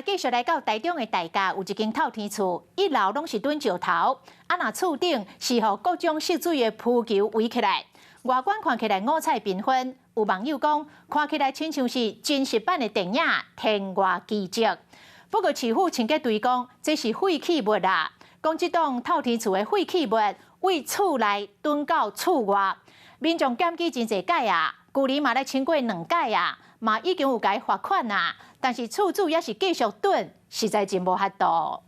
来继续来到台中的大甲，有一间透天厝，一楼拢是墩石头，那厝顶是予各种色水的浮球围起来，外观看起来五彩缤纷。有网友讲，看起来亲像是真实版的电影《天外奇迹》。不过市府清洁队讲，这是废弃物啦，讲这栋透天厝的废弃物为厝内蹲到厝外，民众检举真侪届啊，旧年嘛来清过2届啊，嘛已经有该罚款啊，但是厝主也是继续蹲，实在真无法度。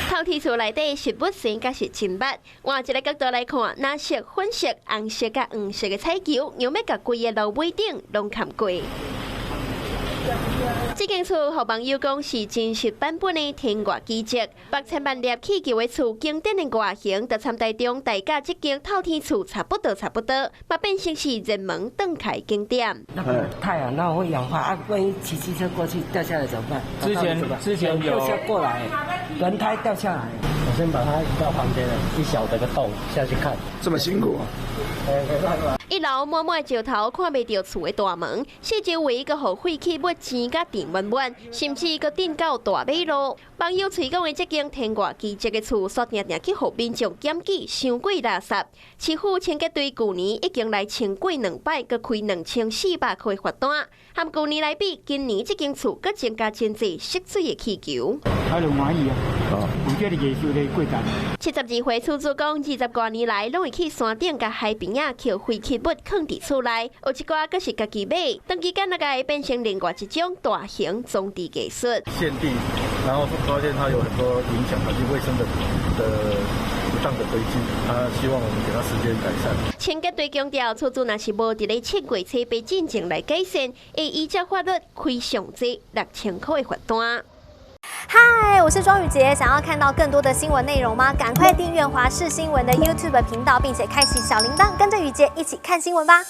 透天厝内底食物性甲是真捌，换一个角度来看，蓝色、粉色、红色甲黄色的彩球，又要甲规个楼尾顶拢砍过。这间厝，互网友讲是真实版本的《天外奇迹》，8000万粒气球的厝，经典的外形，就参台中大甲这间透天厝差不多，嘛变成是热门登台景点。那个太阳那会氧化啊，万一骑机车过去掉下来怎么办？之前有掉下过来，轮胎掉下来，我先把它移到旁边了，一小的个洞下去看，这么辛苦啊！一楼满满石头，看袂到厝的大门，四周围个互废弃物钱甲电满满，甚至个顶到大马路。网友吹讲的这间天外奇迹的厝，煞定定去互民众检举伤贵垃圾。市府清洁队去年已经来清过2摆，佮开2400块罚单，和去年来比，今年这间厝佮增加真济涉水的气球。还有满意啊！有这个艺术的过程。72岁厝主讲，20多年来拢会去山顶甲海边啊，捡废弃物放伫厝内，有一寡阁是家己买，长期间那个变成另外一种大型种地艺术。限地，然后发现它有很多影响环境卫生的不当的堆积，他希望我们给他时间改善。清洁队强调，厝主若是无伫咧7月初8进前来改善，会依照法律开上至6000块的罚单。嗨，我是庄宇杰，想要看到更多的新闻内容吗？赶快订阅华视新闻的 YouTube 频道，并且开启小铃铛，跟着宇杰一起看新闻吧。